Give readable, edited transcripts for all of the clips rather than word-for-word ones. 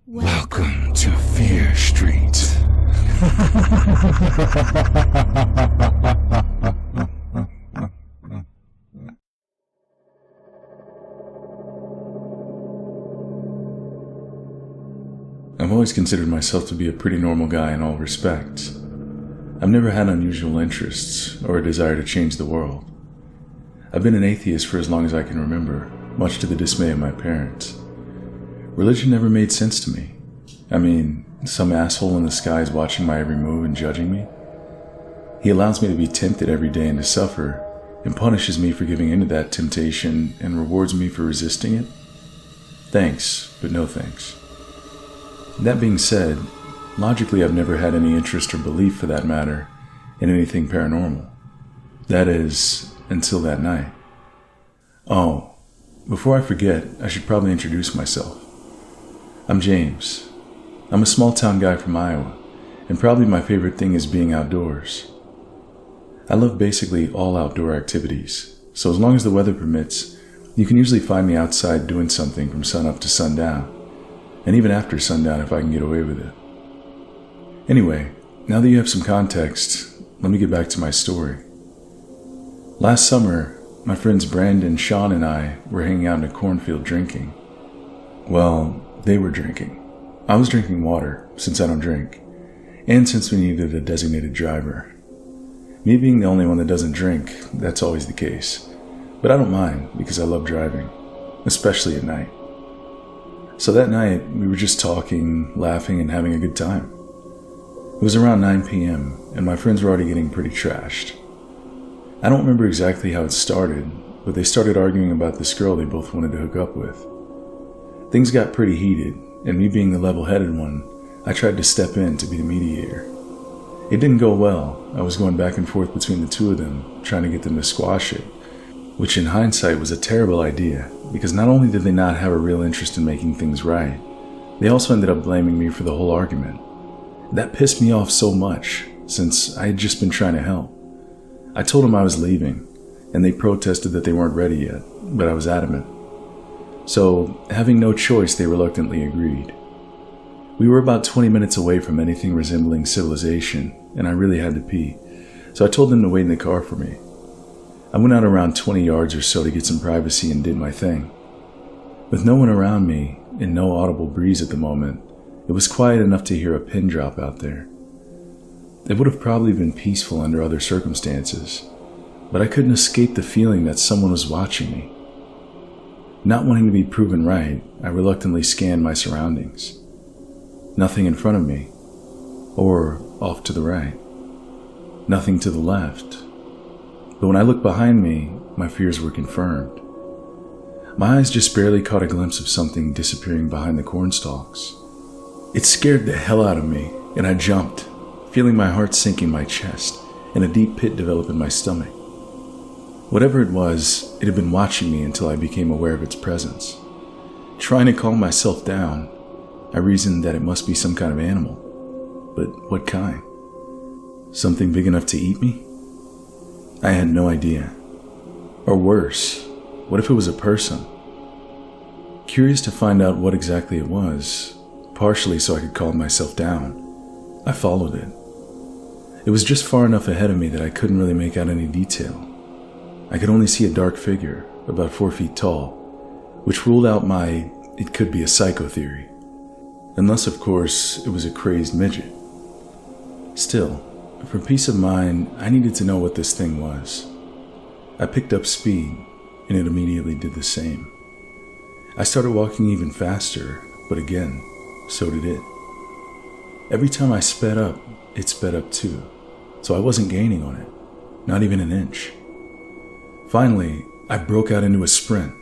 Welcome to Fear Street. I've always considered myself to be a pretty normal guy in all respects. I've never had unusual interests or a desire to change the world. I've been an atheist for as long as I can remember, much to the dismay of my parents. Religion never made sense to me. I mean, some asshole in the sky is watching my every move and judging me. He allows me to be tempted every day and to suffer, and punishes me for giving into that temptation and rewards me for resisting it. Thanks, but no thanks. That being said, logically I've never had any interest or belief, for that matter, in anything paranormal. That is, until that night. Oh, before I forget, I should probably introduce myself. I'm James. I'm a small-town guy from Iowa, and probably my favorite thing is being outdoors. I love basically all outdoor activities, so as long as the weather permits, you can usually find me outside doing something from sunup to sundown, and even after sundown if I can get away with it. Anyway, now that you have some context, let me get back to my story. Last summer, my friends Brandon, Sean, and I were hanging out in a cornfield drinking. Well, they were drinking. I was drinking water, since I don't drink, and since we needed a designated driver. Me being the only one that doesn't drink, that's always the case. But I don't mind, because I love driving, especially at night. So that night, we were just talking, laughing, and having a good time. It was around 9 p.m., and my friends were already getting pretty trashed. I don't remember exactly how it started, but they started arguing about this girl they both wanted to hook up with. Things got pretty heated, and me being the level-headed one, I tried to step in to be the mediator. It didn't go well. I was going back and forth between the two of them, trying to get them to squash it, which in hindsight was a terrible idea, because not only did they not have a real interest in making things right, they also ended up blaming me for the whole argument. That pissed me off so much, since I had just been trying to help. I told them I was leaving, and they protested that they weren't ready yet, but I was adamant. So, having no choice, they reluctantly agreed. We were about 20 minutes away from anything resembling civilization, and I really had to pee, so I told them to wait in the car for me. I went out around 20 yards or so to get some privacy and did my thing. With no one around me, and no audible breeze at the moment, it was quiet enough to hear a pin drop out there. It would have probably been peaceful under other circumstances, but I couldn't escape the feeling that someone was watching me. Not wanting to be proven right, I reluctantly scanned my surroundings. Nothing in front of me, or off to the right. Nothing to the left. But when I looked behind me, my fears were confirmed. My eyes just barely caught a glimpse of something disappearing behind the cornstalks. It scared the hell out of me, and I jumped, feeling my heart sink in my chest and a deep pit develop in my stomach. Whatever it was, it had been watching me until I became aware of its presence. Trying to calm myself down, I reasoned that it must be some kind of animal. But what kind? Something big enough to eat me? I had no idea. Or worse, what if it was a person? Curious to find out what exactly it was, partially so I could calm myself down, I followed it. It was just far enough ahead of me that I couldn't really make out any detail. I could only see a dark figure, about 4 feet tall, which ruled out my "it could be a psycho" theory. Unless, of course, it was a crazed midget. Still, for peace of mind, I needed to know what this thing was. I picked up speed, and it immediately did the same. I started walking even faster, but again, so did it. Every time I sped up, it sped up too, so I wasn't gaining on it, not even an inch. Finally, I broke out into a sprint,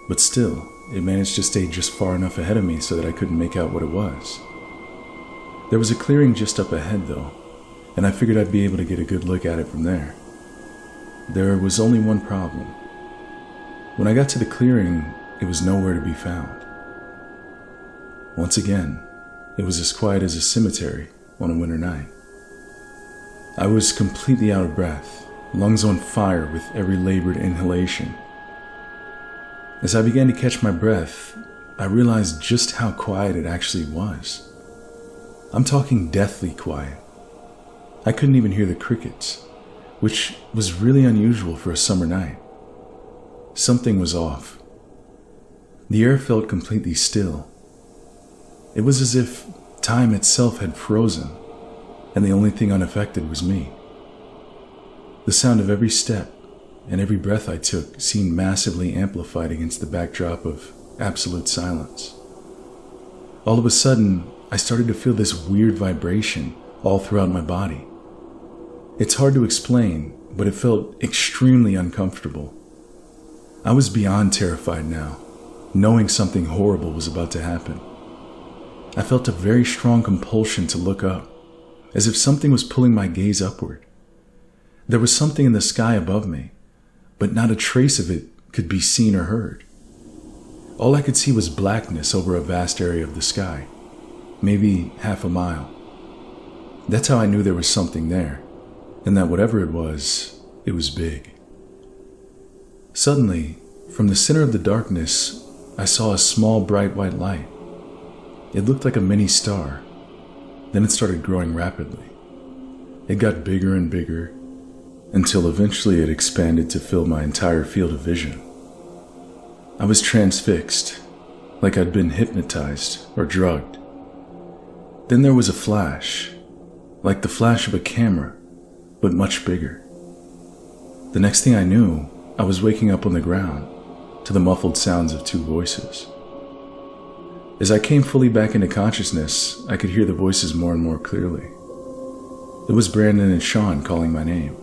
but still, it managed to stay just far enough ahead of me so that I couldn't make out what it was. There was a clearing just up ahead though, and I figured I'd be able to get a good look at it from there. There was only one problem. When I got to the clearing, it was nowhere to be found. Once again, it was as quiet as a cemetery on a winter night. I was completely out of breath, lungs on fire with every labored inhalation. As I began to catch my breath, I realized just how quiet it actually was. I'm talking deathly quiet. I couldn't even hear the crickets, which was really unusual for a summer night. Something was off. The air felt completely still. It was as if time itself had frozen, and the only thing unaffected was me. The sound of every step and every breath I took seemed massively amplified against the backdrop of absolute silence. All of a sudden, I started to feel this weird vibration all throughout my body. It's hard to explain, but it felt extremely uncomfortable. I was beyond terrified now, knowing something horrible was about to happen. I felt a very strong compulsion to look up, as if something was pulling my gaze upward. There was something in the sky above me, but not a trace of it could be seen or heard. All I could see was blackness over a vast area of the sky, maybe half a mile. That's how I knew there was something there, and that whatever it was big. Suddenly, from the center of the darkness, I saw a small bright white light. It looked like a mini star. Then it started growing rapidly. It got bigger and bigger, until eventually it expanded to fill my entire field of vision. I was transfixed, like I'd been hypnotized or drugged. Then there was a flash, like the flash of a camera, but much bigger. The next thing I knew, I was waking up on the ground to the muffled sounds of two voices. As I came fully back into consciousness, I could hear the voices more and more clearly. It was Brandon and Sean calling my name.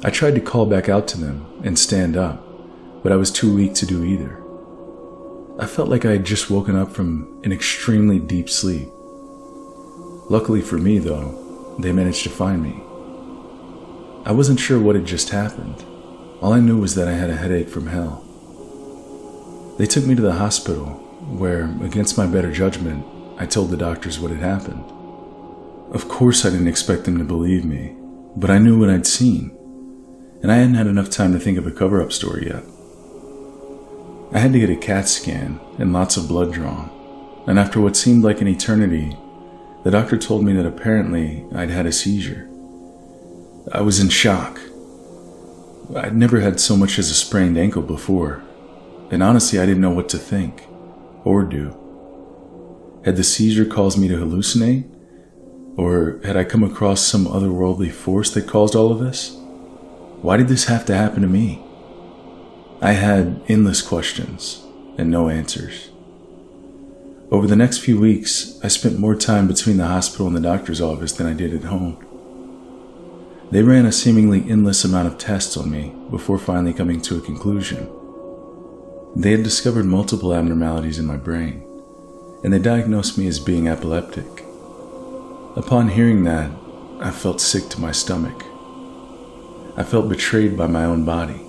I tried to call back out to them and stand up, but I was too weak to do either. I felt like I had just woken up from an extremely deep sleep. Luckily for me, though, they managed to find me. I wasn't sure what had just happened. All I knew was that I had a headache from hell. They took me to the hospital, where, against my better judgment, I told the doctors what had happened. Of course I didn't expect them to believe me, but I knew what I'd seen, and I hadn't had enough time to think of a cover-up story yet. I had to get a CAT scan and lots of blood drawn, and after what seemed like an eternity, the doctor told me that apparently I'd had a seizure. I was in shock. I'd never had so much as a sprained ankle before, and honestly I didn't know what to think or do. Had the seizure caused me to hallucinate? Or had I come across some otherworldly force that caused all of this? Why did this have to happen to me? I had endless questions and no answers. Over the next few weeks, I spent more time between the hospital and the doctor's office than I did at home. They ran a seemingly endless amount of tests on me before finally coming to a conclusion. They had discovered multiple abnormalities in my brain, and they diagnosed me as being epileptic. Upon hearing that, I felt sick to my stomach. I felt betrayed by my own body.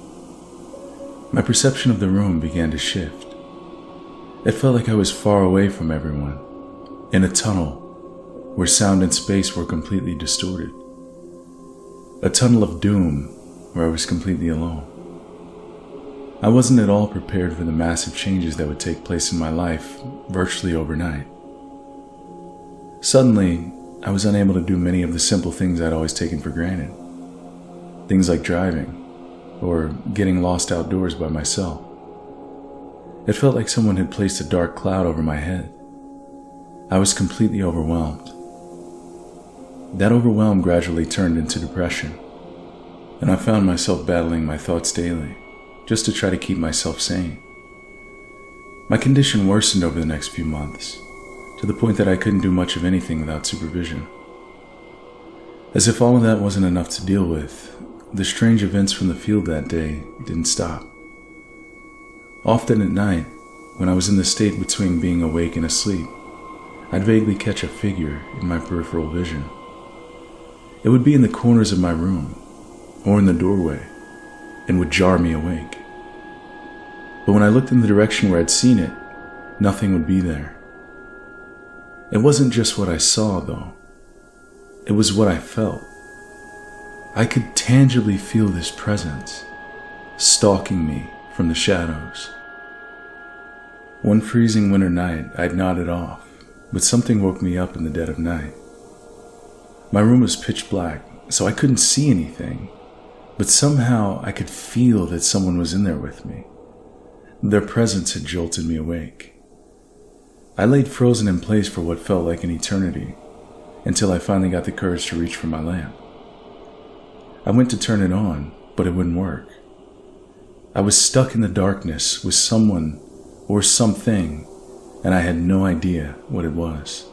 My perception of the room began to shift. It felt like I was far away from everyone, in a tunnel where sound and space were completely distorted. A tunnel of doom where I was completely alone. I wasn't at all prepared for the massive changes that would take place in my life virtually overnight. Suddenly, I was unable to do many of the simple things I'd always taken for granted. Things like driving, or getting lost outdoors by myself. It felt like someone had placed a dark cloud over my head. I was completely overwhelmed. That overwhelm gradually turned into depression, and I found myself battling my thoughts daily, just to try to keep myself sane. My condition worsened over the next few months, to the point that I couldn't do much of anything without supervision. As if all of that wasn't enough to deal with, the strange events from the field that day didn't stop. Often at night, when I was in the state between being awake and asleep, I'd vaguely catch a figure in my peripheral vision. It would be in the corners of my room, or in the doorway, and would jar me awake. But when I looked in the direction where I'd seen it, nothing would be there. It wasn't just what I saw, though. It was what I felt. I could tangibly feel this presence, stalking me from the shadows. One freezing winter night, I'd nodded off, but something woke me up in the dead of night. My room was pitch black, so I couldn't see anything, but somehow I could feel that someone was in there with me. Their presence had jolted me awake. I laid frozen in place for what felt like an eternity, until I finally got the courage to reach for my lamp. I went to turn it on, but it wouldn't work. I was stuck in the darkness with someone or something, and I had no idea what it was.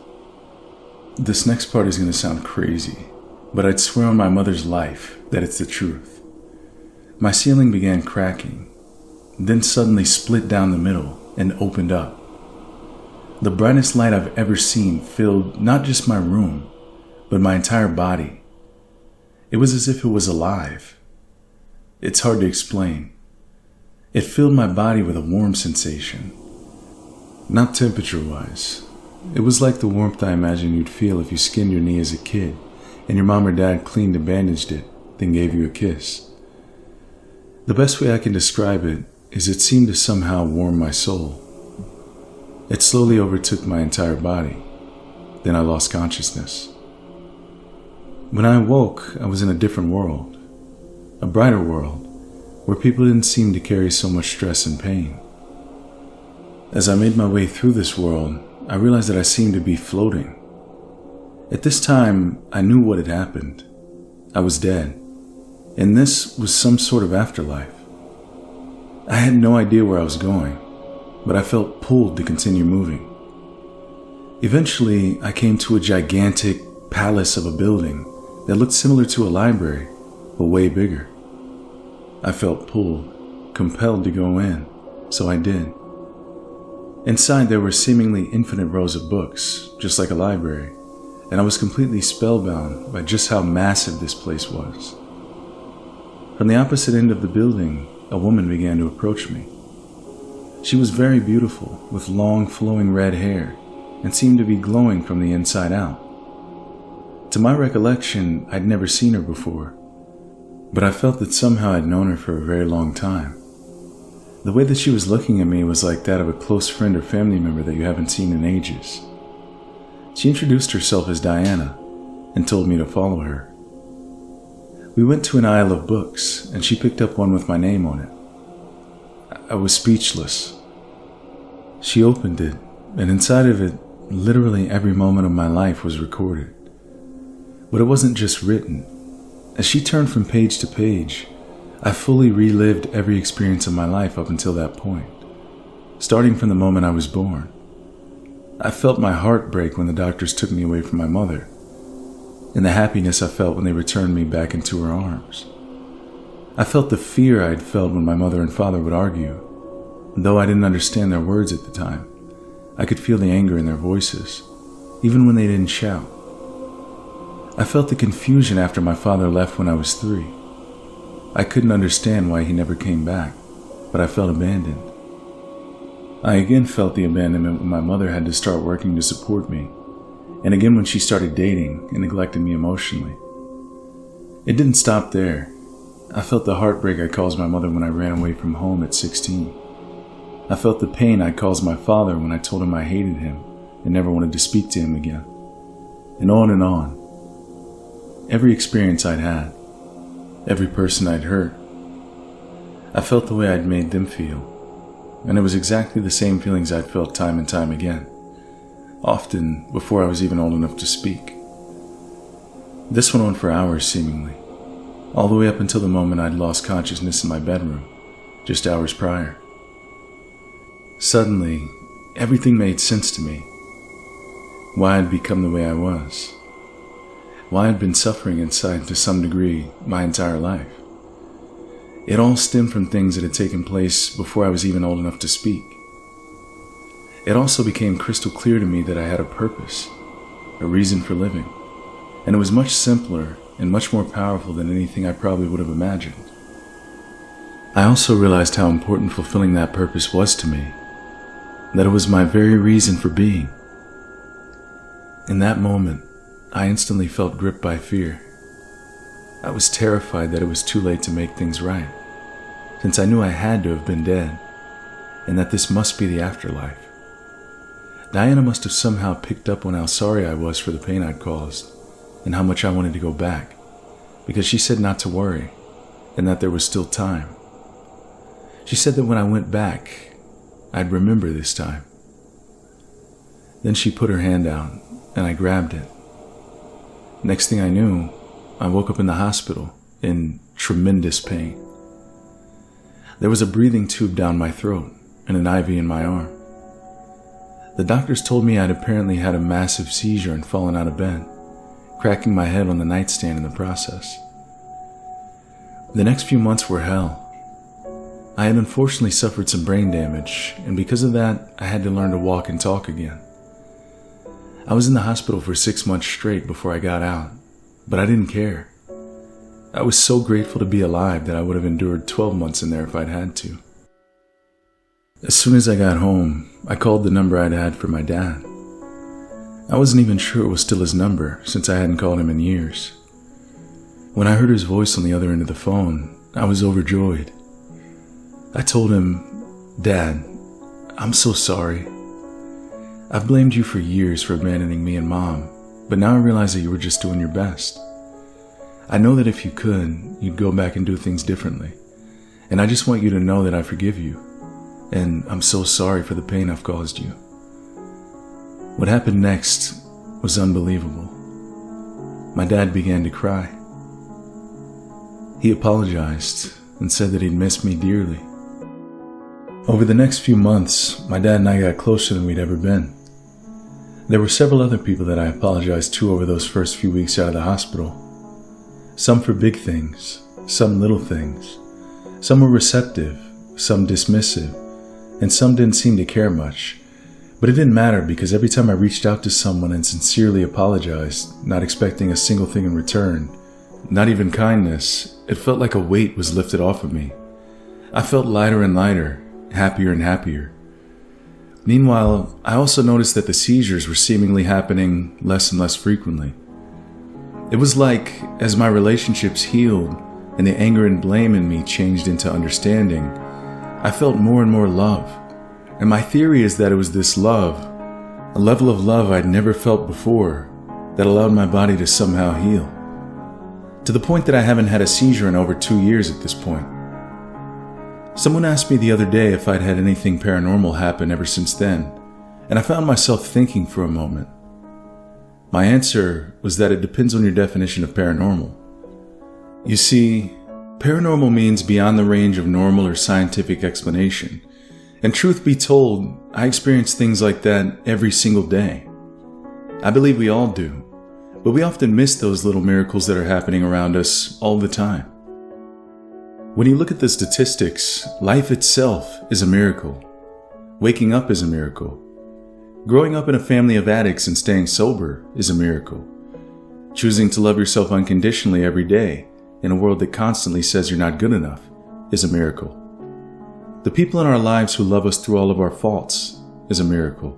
This next part is going to sound crazy, but I'd swear on my mother's life that it's the truth. My ceiling began cracking, then suddenly split down the middle and opened up. The brightest light I've ever seen filled not just my room, but my entire body. It was as if it was alive. It's hard to explain. It filled my body with a warm sensation. Not temperature-wise. It was like the warmth I imagine you'd feel if you skinned your knee as a kid and your mom or dad cleaned and bandaged it, then gave you a kiss. The best way I can describe it is it seemed to somehow warm my soul. It slowly overtook my entire body. Then I lost consciousness. When I awoke, I was in a different world. A brighter world, where people didn't seem to carry so much stress and pain. As I made my way through this world, I realized that I seemed to be floating. At this time, I knew what had happened. I was dead, and this was some sort of afterlife. I had no idea where I was going, but I felt pulled to continue moving. Eventually, I came to a gigantic palace of a building that looked similar to a library, but way bigger. I felt pulled, compelled to go in, so I did. Inside there were seemingly infinite rows of books, just like a library, and I was completely spellbound by just how massive this place was. From the opposite end of the building, a woman began to approach me. She was very beautiful, with long flowing red hair, and seemed to be glowing from the inside out. To my recollection, I'd never seen her before, but I felt that somehow I'd known her for a very long time. The way that she was looking at me was like that of a close friend or family member that you haven't seen in ages. She introduced herself as Diana and told me to follow her. We went to an aisle of books, and she picked up one with my name on it. I was speechless. She opened it, and inside of it, literally every moment of my life was recorded. But it wasn't just written. As she turned from page to page, I fully relived every experience of my life up until that point, starting from the moment I was born. I felt my heart break when the doctors took me away from my mother, and the happiness I felt when they returned me back into her arms. I felt the fear I had felt when my mother and father would argue. Though I didn't understand their words at the time, I could feel the anger in their voices, even when they didn't shout. I felt the confusion after my father left when I was 3. I couldn't understand why he never came back, but I felt abandoned. I again felt the abandonment when my mother had to start working to support me, and again when she started dating and neglected me emotionally. It didn't stop there. I felt the heartbreak I caused my mother when I ran away from home at 16. I felt the pain I caused my father when I told him I hated him and never wanted to speak to him again. And on and on. Every experience I'd had, every person I'd hurt, I felt the way I'd made them feel, and it was exactly the same feelings I'd felt time and time again, often before I was even old enough to speak. This went on for hours seemingly, all the way up until the moment I'd lost consciousness in my bedroom, just hours prior. Suddenly, everything made sense to me. Why I'd become the way I was. Why I'd been suffering inside to some degree my entire life. It all stemmed from things that had taken place before I was even old enough to speak. It also became crystal clear to me that I had a purpose, a reason for living, and it was much simpler and much more powerful than anything I probably would have imagined. I also realized how important fulfilling that purpose was to me, that it was my very reason for being. In that moment, I instantly felt gripped by fear. I was terrified that it was too late to make things right, since I knew I had to have been dead, and that this must be the afterlife. Diana must have somehow picked up on how sorry I was for the pain I'd caused and how much I wanted to go back, because she said not to worry and that there was still time. She said that when I went back, I'd remember this time. Then she put her hand out and I grabbed it. Next thing I knew, I woke up in the hospital in tremendous pain. There was a breathing tube down my throat and an IV in my arm. The doctors told me I'd apparently had a massive seizure and fallen out of bed, cracking my head on the nightstand in the process. The next few months were hell. I had unfortunately suffered some brain damage, and because of that, I had to learn to walk and talk again. I was in the hospital for 6 months straight before I got out, but I didn't care. I was so grateful to be alive that I would have endured 12 months in there if I'd had to. As soon as I got home, I called the number I'd had for my dad. I wasn't even sure it was still his number, since I hadn't called him in years. When I heard his voice on the other end of the phone, I was overjoyed. I told him, "Dad, I'm so sorry. I've blamed you for years for abandoning me and Mom, but now I realize that you were just doing your best. I know that if you could, you'd go back and do things differently, and I just want you to know that I forgive you, and I'm so sorry for the pain I've caused you." What happened next was unbelievable. My dad began to cry. He apologized and said that he'd missed me dearly. Over the next few months, my dad and I got closer than we'd ever been. There were several other people that I apologized to over those first few weeks out of the hospital. Some for big things, some little things. Some were receptive, some dismissive, and some didn't seem to care much. But it didn't matter, because every time I reached out to someone and sincerely apologized, not expecting a single thing in return, not even kindness, it felt like a weight was lifted off of me. I felt lighter and lighter, happier and happier. Meanwhile, I also noticed that the seizures were seemingly happening less and less frequently. It was like, as my relationships healed and the anger and blame in me changed into understanding, I felt more and more love. And my theory is that it was this love, a level of love I'd never felt before, that allowed my body to somehow heal. To the point that I haven't had a seizure in over 2 years at this point. Someone asked me the other day if I'd had anything paranormal happen ever since then, and I found myself thinking for a moment. My answer was that it depends on your definition of paranormal. You see, paranormal means beyond the range of normal or scientific explanation, and truth be told, I experience things like that every single day. I believe we all do, but we often miss those little miracles that are happening around us all the time. When you look at the statistics, life itself is a miracle. Waking up is a miracle. Growing up in a family of addicts and staying sober is a miracle. Choosing to love yourself unconditionally every day in a world that constantly says you're not good enough is a miracle. The people in our lives who love us through all of our faults is a miracle.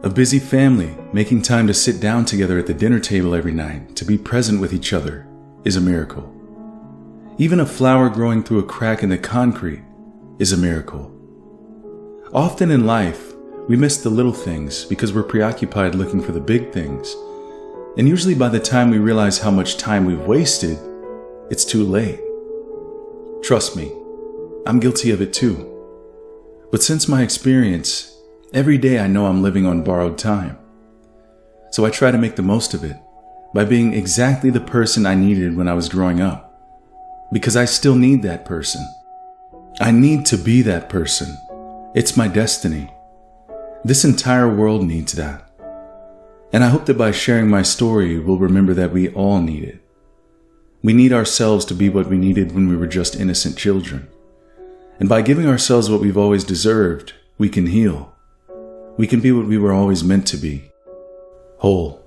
A busy family making time to sit down together at the dinner table every night to be present with each other is a miracle. Even a flower growing through a crack in the concrete is a miracle. Often in life, we miss the little things because we're preoccupied looking for the big things. And usually by the time we realize how much time we've wasted, it's too late. Trust me, I'm guilty of it too. But since my experience, every day I know I'm living on borrowed time. So I try to make the most of it by being exactly the person I needed when I was growing up. Because I still need that person. I need to be that person. It's my destiny. This entire world needs that. And I hope that by sharing my story, we'll remember that we all need it. We need ourselves to be what we needed when we were just innocent children. And by giving ourselves what we've always deserved, we can heal. We can be what we were always meant to be. Whole.